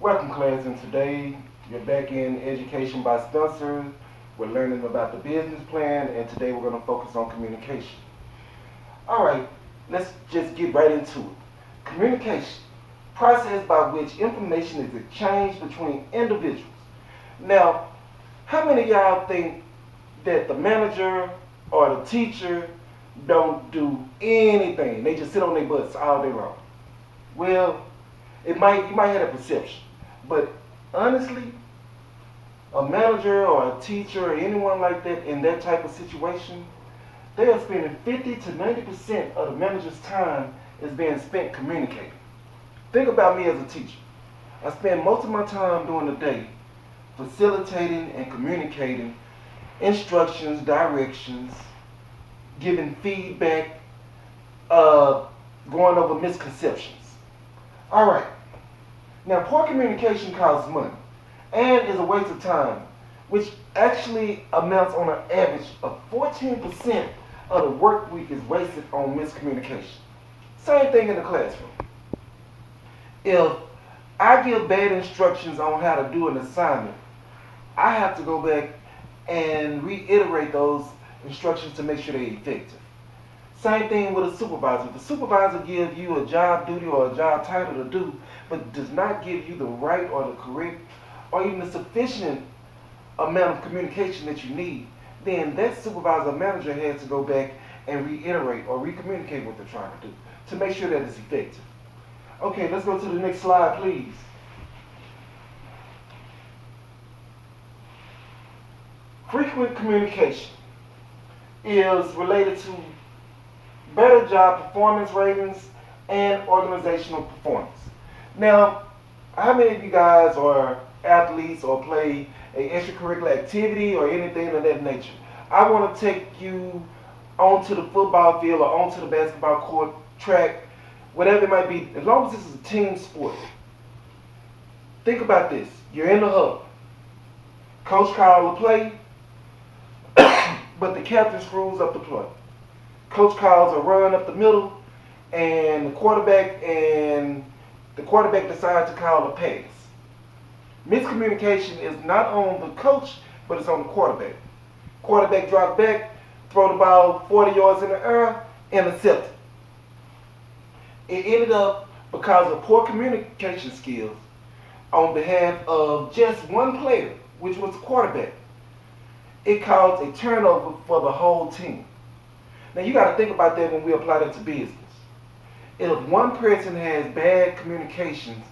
Welcome class, and today you're back in Education by Spencer. We're learning about the business plan, and today we're going to focus on communication. Alright, let's just get right into it. Communication, process by which information is exchanged between individuals. Now, how many of y'all think that the manager or the teacher don't do anything? They just sit on their butts all day long. Well, you might have a perception. But honestly, a manager or a teacher or anyone like that in that type of situation, they are spending 50 to 90% of the manager's time is being spent communicating. Think about me as a teacher. I spend most of my time during the day facilitating and communicating instructions, directions, giving feedback, going over misconceptions. All right. Now, poor communication costs money and is a waste of time, which actually amounts on an average of 14% of the work week is wasted on miscommunication. Same thing in the classroom. If I give bad instructions on how to do an assignment, I have to go back and reiterate those instructions to make sure they're effective. Same thing with a supervisor. The supervisor gives you a job duty or a job title to do, but does not give you the right or the correct or even the sufficient amount of communication that you need, then that supervisor or manager has to go back and reiterate or recommunicate what they're trying to do to make sure that it's effective. Okay, let's go to the next slide, please. Frequent communication is related to better job performance ratings and organizational performance. Now, how many of you guys are athletes or play an extracurricular activity or anything of that nature? I want to take you onto the football field or onto the basketball court, track, whatever it might be, as long as this is a team sport. Think about this. You're in the hub. Coach calls a play, but the captain screws up the play. Coach calls a run up the middle, and the quarterback decides to call a pass. Miscommunication is not on the coach, but it's on the quarterback. Quarterback drops back, throw the ball 40 yards in the air, intercept it. It ended up because of poor communication skills on behalf of just one player, which was the quarterback. It caused a turnover for the whole team. Now you got to think about that when we apply that to business. If one person has bad communications,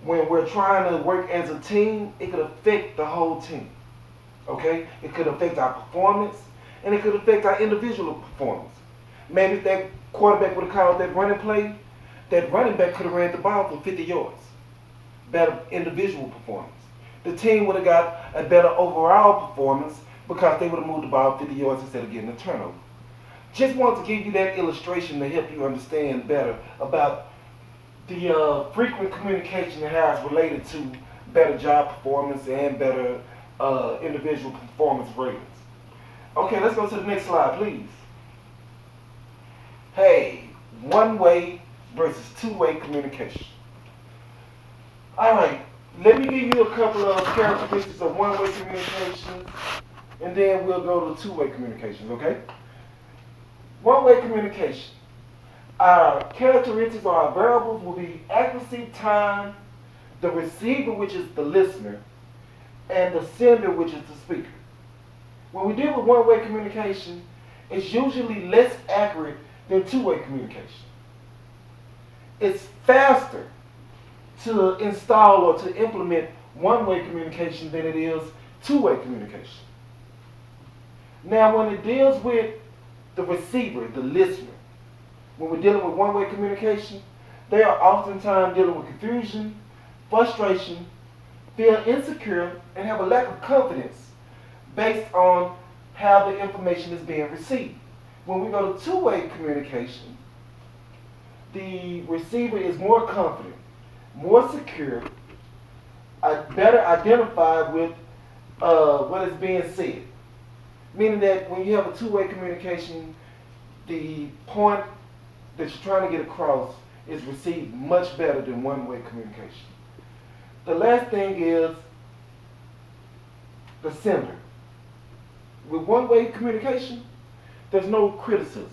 when we're trying to work as a team, it could affect the whole team. Okay? It could affect our performance, and it could affect our individual performance. Maybe if that quarterback would have called that running play, that running back could have ran the ball for 50 yards. Better individual performance. The team would have got a better overall performance because they would have moved the ball 50 yards instead of getting a turnover. Just want to give you that illustration to help you understand better about the frequent communication and how it's related to better job performance and better individual performance ratings. Okay, let's go to the next slide, please. Hey, one-way versus two-way communication. All right, let me give you a couple of characteristics of one-way communication, and then we'll go to two-way communications, okay? One-way communication. Our characteristics or our variables will be accuracy, time, the receiver, which is the listener, and the sender, which is the speaker. When we deal with one-way communication, it's usually less accurate than two-way communication. It's faster to install or to implement one-way communication than it is two-way communication. Now, when it deals with the receiver, the listener, when we're dealing with one-way communication, they are oftentimes dealing with confusion, frustration, feel insecure, and have a lack of confidence based on how the information is being received. When we go to two-way communication, the receiver is more confident, more secure, better identified with what is being said. Meaning that when you have a two-way communication, the point that you're trying to get across is received much better than one-way communication. The last thing is the sender. With one-way communication, there's no criticism.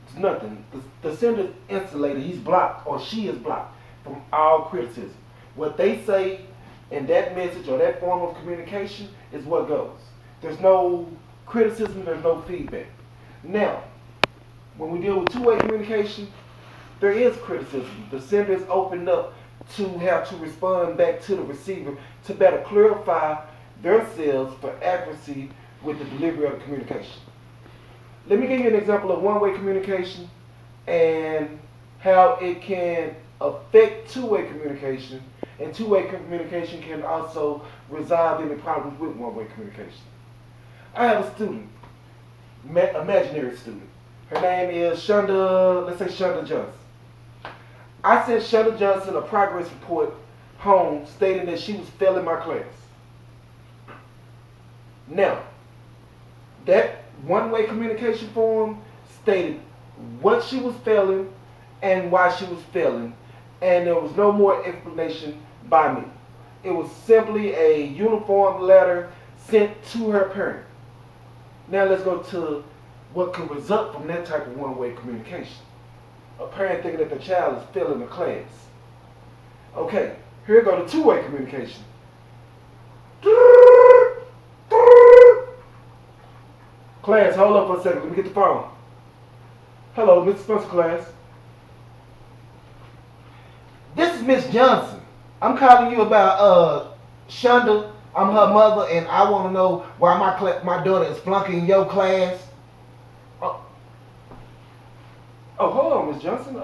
It's nothing. The sender is insulated. He's blocked or she is blocked from all criticism. What they say in that message or that form of communication is what goes. There's no criticism, there's no feedback. Now, when we deal with two-way communication, there is criticism. The sender is opened up to have to respond back to the receiver to better clarify themselves for accuracy with the delivery of the communication. Let me give you an example of one-way communication and how it can affect two-way communication, and two-way communication can also resolve any problems with one-way communication. I have a student, imaginary student. Her name is Shonda, let's say Shonda Johnson. I sent Shonda Johnson a progress report home stating that she was failing my class. Now, that one-way communication form stated what she was failing and why she was failing, and there was no more explanation by me. It was simply a uniform letter sent to her parent. Now let's go to what can result from that type of one-way communication. A parent thinking that the child is failing the class. Okay, here go to two-way communication. Class, hold up for a second. Let me get the phone. Hello, Mr. Spencer class. This is Miss Johnson. I'm calling you about Shonda. I'm her mother, and I want to know why my daughter is flunking your class. Oh, hold on, Miss Johnson.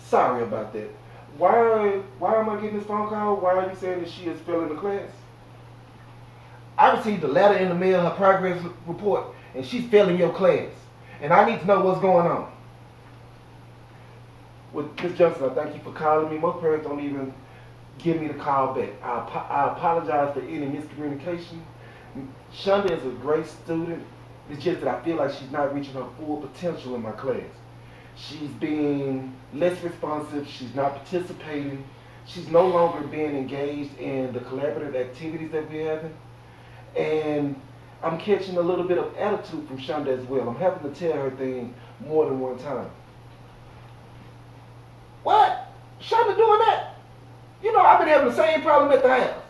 Sorry about that. Why am I getting this phone call? Why are you saying that she is failing the class? I received a letter in the mail, her progress report, and she's failing your class. And I need to know what's going on. Well, Ms. Johnson, I thank you for calling me. Most parents don't even give me the call back. I apologize for any miscommunication. Shonda is a great student. It's just that I feel like she's not reaching her full potential in my class. She's being less responsive. She's not participating. She's no longer being engaged in the collaborative activities that we're having. And I'm catching a little bit of attitude from Shonda as well. I'm having to tell her things more than one time. What? Shonda doing that? You know, I've been having the same problem at the house.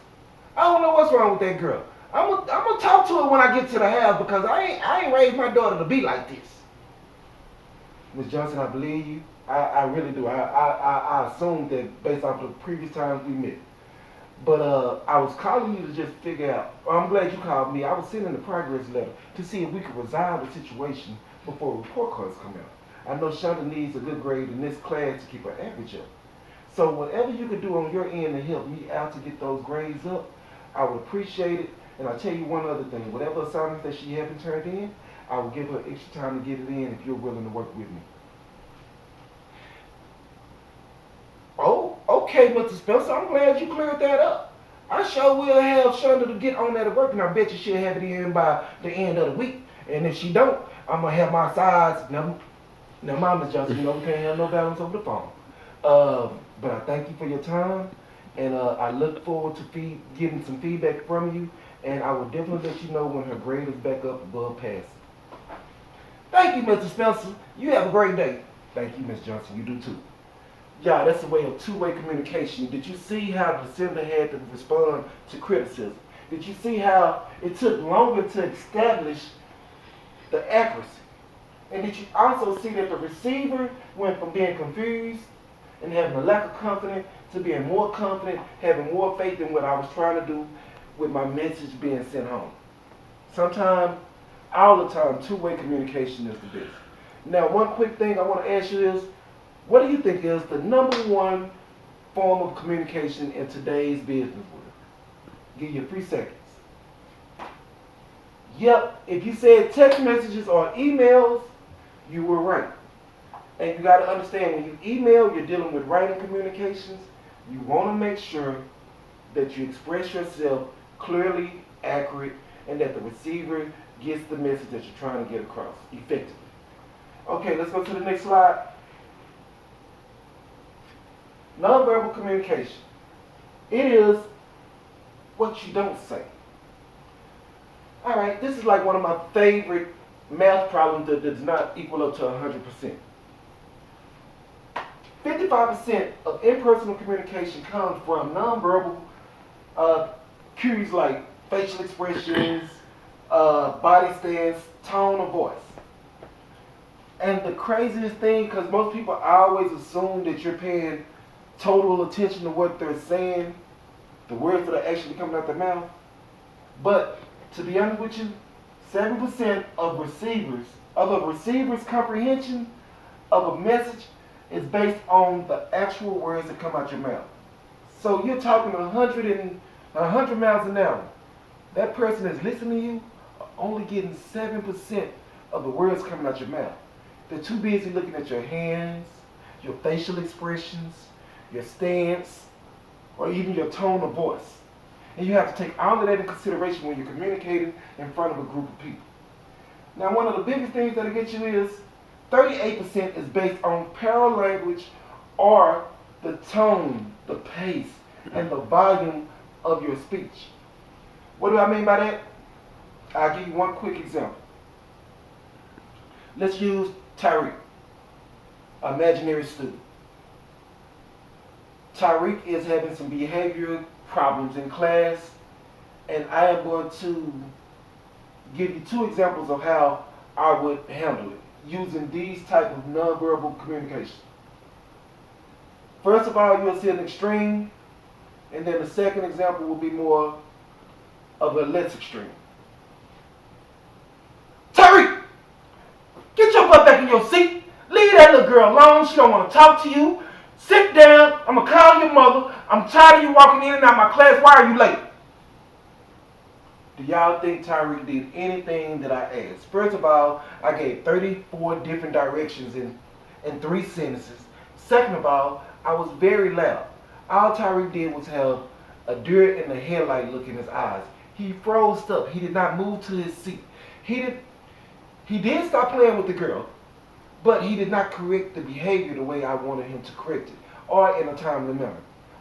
I don't know what's wrong with that girl. I'm gonna talk to her when I get to the house because I ain't raised my daughter to be like this. Ms. Johnson, I believe you. I really do. I assumed that based off of the previous times we met. But I was calling you to just figure out, I'm glad you called me. I was sending the progress letter to see if we could resolve the situation before report cards come out. I know Shonda needs a good grade in this class to keep her average up. So whatever you could do on your end to help me out to get those grades up, I would appreciate it. And I'll tell you one other thing. Whatever assignments that she hasn't turned in, I will give her extra time to get it in if you're willing to work with me. Oh, okay, Mr. Spencer. I'm glad you cleared that up. I sure will have Shonda to get on that at work, and I bet you she'll have it in by the end of the week. And if she don't, I'm going to have my sides. Now, Mama Johnson, you know we can't have no balance over the phone. But I thank you for your time, and I look forward to getting some feedback from you, and I will definitely let you know when her grade is back up above passing. Thank you, Mr. Spencer. You have a great day. Thank you, Ms. Johnson. You do too. Yeah, that's a way of two-way communication. Did you see how the sender had to respond to criticism? Did you see how it took longer to establish the accuracy? And did you also see that the receiver went from being confused and having a lack of confidence to being more confident, having more faith in what I was trying to do with my message being sent home? Sometimes, all the time, two-way communication is the best. Now, one quick thing I want to ask you is, what do you think is the number one form of communication in today's business world? Give you 3 seconds. Yep, if you said text messages or emails, you were right. And you got to understand, when you email, you're dealing with writing communications. You want to make sure that you express yourself clearly, accurate, and that the receiver gets the message that you're trying to get across effectively. Okay, let's go to the next slide. Nonverbal communication. It is what you don't say. All right, this is like one of my favorite math problems that does not equal up to 100%. 55% of impersonal communication comes from nonverbal cues like facial expressions, body stance, tone of voice. And the craziest thing, because most people always assume that you're paying total attention to what they're saying, the words that are actually coming out their mouth. But to be honest with you, 7% of a receiver's comprehension of a message is based on the actual words that come out your mouth. So you're talking 100 miles an hour. That person that's listening to you are only getting 7% of the words coming out your mouth. They're too busy looking at your hands, your facial expressions, your stance, or even your tone of voice. And you have to take all of that into consideration when you're communicating in front of a group of people. Now, one of the biggest things that'll get you is 38% is based on paralanguage or the tone, the pace, and the volume of your speech. What do I mean by that? I'll give you one quick example. Let's use Tyreek, imaginary student. Tyreek is having some behavioral problems in class, and I am going to give you two examples of how I would handle it using these type of nonverbal communication. First of all, you'll see an extreme, and then the second example will be more of a less extreme. Tyreek, get your butt back in your seat. Leave that little girl alone. She don't want to talk to you. Sit down. I'm going to call your mother. I'm tired of you walking in and out of my class. Why are you late? Do y'all think Tyreek did anything that I asked? First of all, I gave 34 different directions in 3 sentences. Second of all, I was very loud. All Tyreek did was have a deer in the headlight look in his eyes. He froze up. He did not move to his seat. He did stop playing with the girl, but he did not correct the behavior the way I wanted him to correct it, or in a timely manner.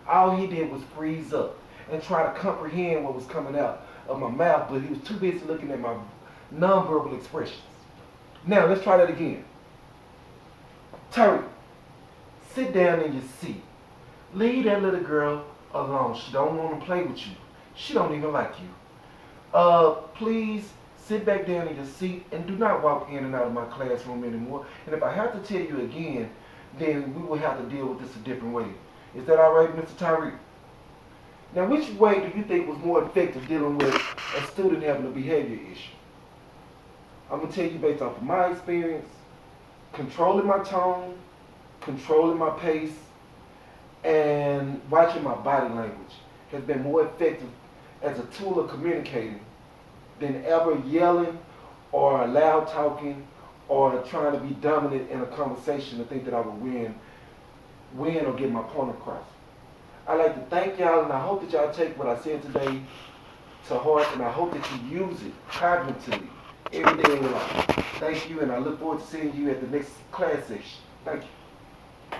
All he did was freeze up and try to comprehend what was coming out of my mouth, but he was too busy looking at my nonverbal expressions. Now, let's try that again. Tyreek, sit down in your seat. Leave that little girl alone. She don't want to play with you. She don't even like you. Please sit back down in your seat and do not walk in and out of my classroom anymore. And if I have to tell you again, then we will have to deal with this a different way. Is that all right, Mr. Tyreek? Now, which way do you think was more effective dealing with a student having a behavior issue? I'm going to tell you based off of my experience, controlling my tone, controlling my pace, and watching my body language has been more effective as a tool of communicating than ever yelling or loud talking or trying to be dominant in a conversation to think that I would win or get my point across. I'd like to thank y'all, and I hope that y'all take what I said today to heart, and I hope that you use it cognitively every day in your life. Thank you, and I look forward to seeing you at the next class session. Thank you.